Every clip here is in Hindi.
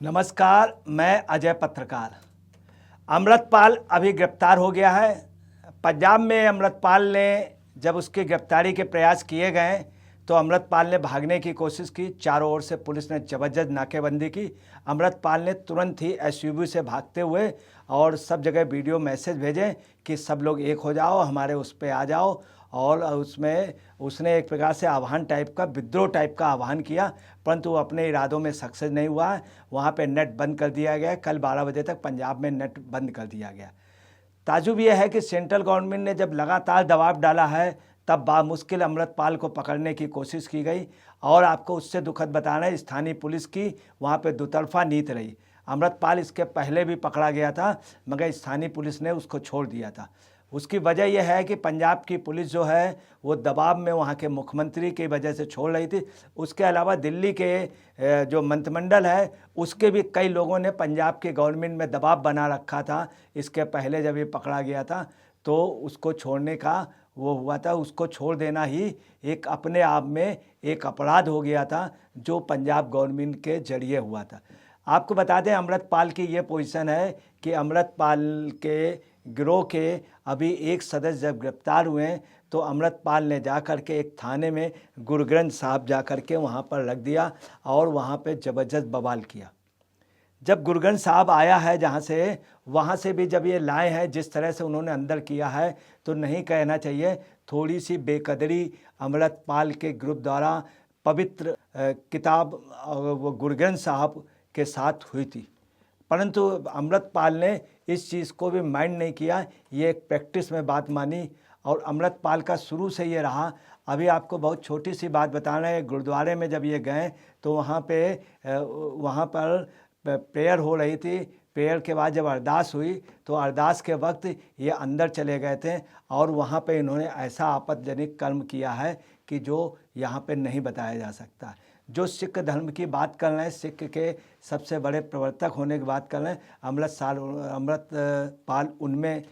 नमस्कार, मैं अजय पत्रकार। अमृतपाल अभी गिरफ्तार हो गया है। पंजाब में अमृतपाल ने जब उसकी गिरफ्तारी के प्रयास किए गए तो अमृतपाल ने भागने की कोशिश की। चारों ओर से पुलिस ने जबरदस्त नाकेबंदी की। अमृतपाल ने तुरंत ही एसयूवी से भागते हुए और सब जगह वीडियो मैसेज भेजे कि सब लोग एक हो जाओ, हमारे उस पर आ जाओ। और उसमें उसने एक प्रकार से आह्वान टाइप का, विद्रोह टाइप का आह्वान किया, परंतु वो अपने इरादों में सक्सेस नहीं हुआ है। वहाँ पे नेट बंद कर दिया गया। कल 12 बजे तक पंजाब में नेट बंद कर दिया गया। ताजुब यह है कि सेंट्रल गवर्नमेंट ने जब लगातार दबाव डाला है तब बामुश्किल अमृतपाल को पकड़ने की कोशिश की गई। और आपको उससे दुखद बताना है, स्थानीय पुलिस की वहाँ पे दुतरफा नीति रही। अमृतपाल इसके पहले भी पकड़ा गया था, मगर स्थानीय पुलिस ने उसको छोड़ दिया था। उसकी वजह यह है कि पंजाब की पुलिस जो है वो दबाव में वहाँ के मुख्यमंत्री की वजह से छोड़ रही थी। उसके अलावा दिल्ली के जो मंत्रिमंडल है उसके भी कई लोगों ने पंजाब के गवर्नमेंट में दबाव बना रखा था। इसके पहले जब ये पकड़ा गया था तो उसको छोड़ने का वो हुआ था। उसको छोड़ देना ही एक अपने आप में एक अपराध हो गया था जो पंजाब गवर्नमेंट के जरिए हुआ था। आपको बता दें, अमृतपाल की ये पोजीशन है कि अमृतपाल के गिरोह के अभी एक सदस्य जब गिरफ्तार हुए तो अमृतपाल ने जा कर के एक थाने में गुरुग्रंथ साहब जा कर के वहाँ पर रख दिया और वहाँ पे ज़बरदस्त बवाल किया। जब गुरुग्रंथ साहब आया है जहाँ से, वहाँ से भी जब ये लाए हैं, जिस तरह से उन्होंने अंदर किया है तो नहीं कहना चाहिए, थोड़ी सी बेकदरी अमृतपाल के ग्रुप द्वारा पवित्र किताब वो गुरुग्रंथ साहब के साथ हुई थी। परंतु अमृतपाल ने इस चीज़ को भी माइंड नहीं किया। ये एक प्रैक्टिस में बात मानी और अमृतपाल का शुरू से ये रहा। अभी आपको बहुत छोटी सी बात बताना है, गुरुद्वारे में जब ये गए तो वहाँ पर प्रेयर हो रही थी। प्रेयर के बाद जब अरदास हुई तो अरदास के वक्त ये अंदर चले गए थे और वहाँ पे इन्होंने ऐसा आपत्तिजनक कर्म किया है कि जो यहाँ पे नहीं बताया जा सकता। जो सिख धर्म की बात कर रहे हैं, सिख के सबसे बड़े प्रवर्तक होने की बात कर रहे हैं, अमृतपाल उनमें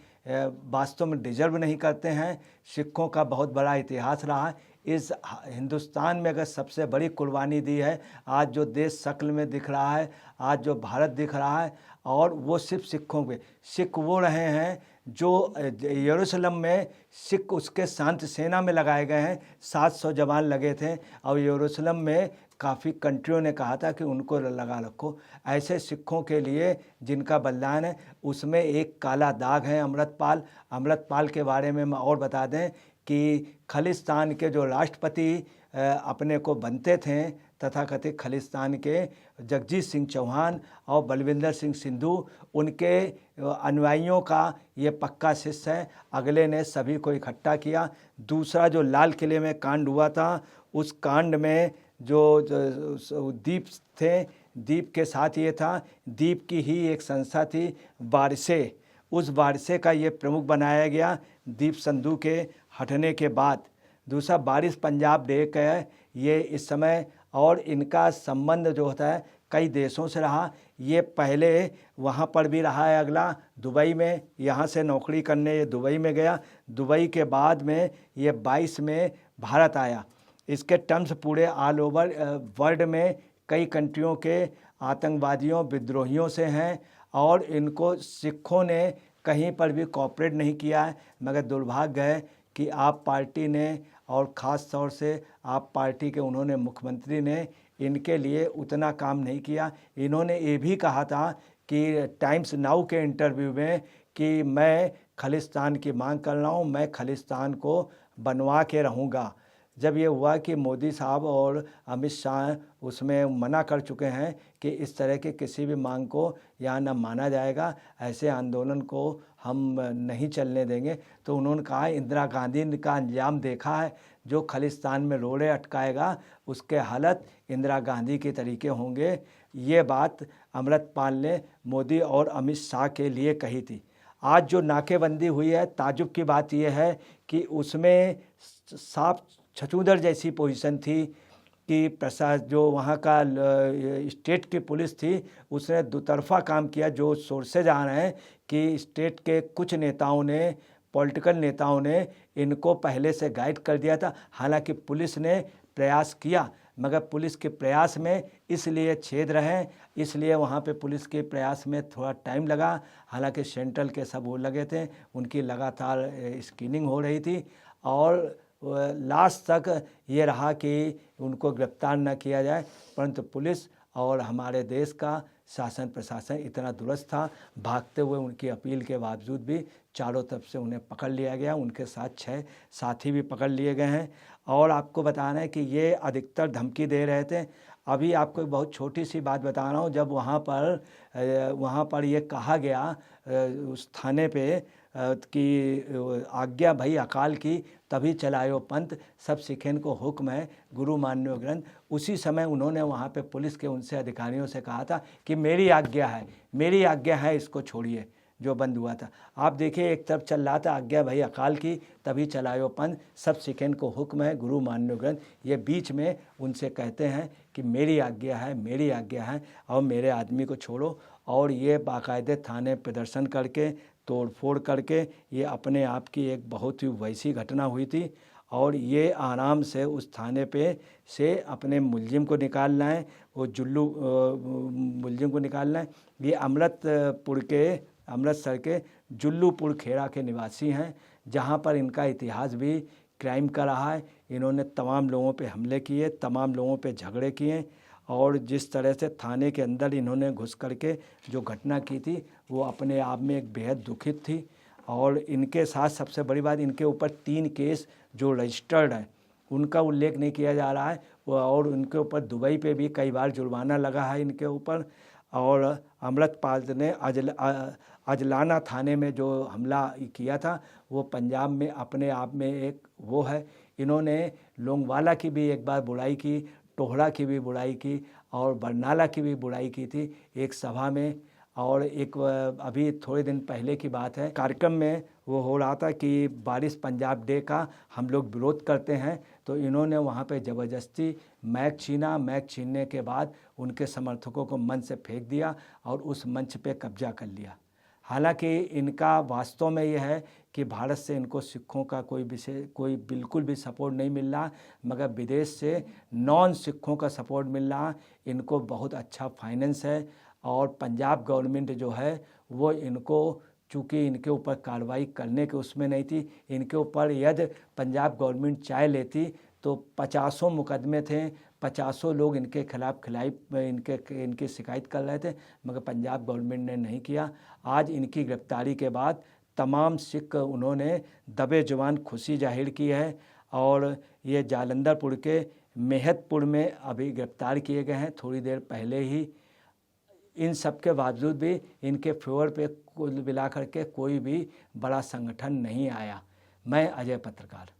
वास्तव में डिजर्व नहीं करते हैं। सिखों का बहुत बड़ा इतिहास रहा है। इस हिंदुस्तान में अगर सबसे बड़ी कुर्बानी दी है, आज जो देश शक्ल में दिख रहा है, आज जो भारत दिख रहा है, और वो सिर्फ सिखों के सिख वो रहे हैं जो यरूशलेम में सिख उसके शांति सेना में लगाए गए हैं। 700 जवान लगे थे और यरूशलेम में काफ़ी कंट्रियों ने कहा था कि उनको लगा रखो। ऐसे सिखों के लिए जिनका बलिदान है, उसमें एक काला दाग है अमृतपाल के बारे में हम और बता दें कि खालिस्तान के जो राष्ट्रपति अपने को बनते थे, तथाकथित खालिस्तान के जगजीत सिंह चौहान और बलविंदर सिंह सिंधु, उनके अनुयायियों का ये पक्का शिष्य है। अगले ने सभी को इकट्ठा किया। दूसरा जो लाल किले में कांड हुआ था, उस कांड में जो दीप थे, दीप के साथ ये था, दीप की ही एक संस्था थी वारिसे, उस वारिसे का ये प्रमुख बनाया गया दीप संधू के हटने के बाद। दूसरा वारिस पंजाब डे का है ये इस समय, और इनका संबंध जो होता है कई देशों से रहा। ये पहले वहाँ पर भी रहा है, अगला दुबई में, यहाँ से नौकरी करने ये दुबई में गया। दुबई के बाद में ये 22 में भारत आया। इसके टर्म्स पूरे ऑल ओवर वर्ल्ड में कई कंट्रियों के आतंकवादियों विद्रोहियों से हैं और इनको सिखों ने कहीं पर भी कोऑपरेट नहीं किया है। मगर दुर्भाग्य है कि आप पार्टी ने और ख़ास तौर से आप पार्टी के उन्होंने मुख्यमंत्री ने इनके लिए उतना काम नहीं किया। इन्होंने ये भी कहा था कि टाइम्स नाउ के इंटरव्यू में कि मैं खालिस्तान की मांग कर रहा हूँ, मैं खालिस्तान को बनवा के रहूँगा। जब ये हुआ कि मोदी साहब और अमित शाह उसमें मना कर चुके हैं कि इस तरह के किसी भी मांग को यहाँ न माना जाएगा, ऐसे आंदोलन को हम नहीं चलने देंगे, तो उन्होंने कहा इंदिरा गांधी का अंजाम देखा है, जो खालिस्तान में रोड़े अटकाएगा उसके हालत इंदिरा गांधी के तरीके होंगे। ये बात अमृतपाल ने मोदी और अमित शाह के लिए कही थी। आज जो नाकेबंदी हुई है, ताजुब की बात यह है कि उसमें साफ छछूंदर जैसी पोजीशन थी कि प्रशासन जो वहाँ का स्टेट की पुलिस थी उसने दुतरफा काम किया। जो सोर्सेज आ रहे हैं कि स्टेट के कुछ नेताओं ने, पॉलिटिकल नेताओं ने इनको पहले से गाइड कर दिया था। हालांकि पुलिस ने प्रयास किया, मगर पुलिस के प्रयास में इसलिए छेद रहे, इसलिए वहाँ पे पुलिस के प्रयास में थोड़ा टाइम लगा। हालांकि सेंट्रल के सब वो लगे थे, उनकी लगातार स्क्रीनिंग हो रही थी और लास्ट तक ये रहा कि उनको गिरफ्तार न किया जाए, परंतु पुलिस और हमारे देश का शासन प्रशासन इतना दुरुस्त था, भागते हुए उनकी अपील के बावजूद भी चारों तरफ से उन्हें पकड़ लिया गया। उनके साथ 6 साथी भी पकड़ लिए गए हैं। और आपको बताना है कि ये अधिकतर धमकी दे रहे थे। अभी आपको एक बहुत छोटी सी बात बता रहा हूँ, जब वहाँ पर ये कहा गया उस थाने पे कि आज्ञा भई अकाल की तभी चलायो पंथ, सब सिखेन को हुक्म है गुरु मान्यो ग्रंथ। उसी समय उन्होंने वहाँ पे पुलिस के उनसे अधिकारियों से कहा था कि मेरी आज्ञा है, इसको छोड़िए, जो बंद हुआ था। आप देखिए, एक तरफ चल रहा था आज्ञा भई अकाल की तभी चलायो पंथ, सब सिखेन को हुक्म है गुरु मान्यो ग्रंथ। ये बीच में उनसे कहते हैं कि मेरी आज्ञा है और मेरे आदमी को छोड़ो। और ये बाकायदे थाने प्रदर्शन करके, तोड़ फोड़ करके, ये अपने आप की एक बहुत ही वैसी घटना हुई थी। और ये आराम से उस थाने पे से अपने मुलजिम को निकाल लाएँ, वो जुल्लू मुलजिम को निकाल लाएँ। ये अमृतसर के जुल्लूपुर खेड़ा के निवासी हैं, जहाँ पर इनका इतिहास भी क्राइम का रहा है। इन्होंने तमाम लोगों पे हमले किए, तमाम लोगों पे झगड़े किए और जिस तरह से थाने के अंदर इन्होंने घुस करके जो घटना की थी वो अपने आप में एक बेहद दुखित थी। और इनके साथ सबसे बड़ी बात, इनके ऊपर 3 केस जो रजिस्टर्ड हैं उनका उल्लेख नहीं किया जा रहा है। और उनके ऊपर दुबई पे भी कई बार जुर्माना लगा है इनके ऊपर। और अमृतपाल ने अजलाना थाने में जो हमला किया था वो पंजाब में अपने आप में एक वो है। इन्होंने लोंगवाला की भी एक बार बुराई की, टोहरा की भी बुराई की और बरनाला की भी बुराई की थी एक सभा में। और एक अभी थोड़े दिन पहले की बात है, कार्यक्रम में वो हो रहा था कि 22 पंजाब डे का हम लोग विरोध करते हैं, तो इन्होंने वहाँ पे ज़बरदस्ती मैक छीनने के बाद उनके समर्थकों को मंच से फेंक दिया और उस मंच पे कब्जा कर लिया। हालांकि इनका वास्तव में यह है कि भारत से इनको सिखों का कोई बिल्कुल भी सपोर्ट नहीं मिल रहा, मगर विदेश से नॉन सिखों का सपोर्ट मिल रहा। इनको बहुत अच्छा फाइनेंस है और पंजाब गवर्नमेंट जो है वो इनको, चूँकि इनके ऊपर कार्रवाई करने के उसमें नहीं थी, इनके ऊपर यदि पंजाब गवर्नमेंट चाह लेती तो 50 मुकदमे थे, 50 लोग इनके खिलाफ इनकी शिकायत कर रहे थे, मगर पंजाब गवर्नमेंट ने नहीं किया। आज इनकी गिरफ्तारी के बाद तमाम सिख उन्होंने दबे जुबान खुशी जाहिर की है। और ये जालंधरपुर के मेहतपुर में अभी गिरफ्तार किए गए हैं थोड़ी देर पहले ही। इन सब के बावजूद भी इनके फेवर पे कुल मिलाकर के कोई भी बड़ा संगठन नहीं आया। मैं अजय पत्रकार।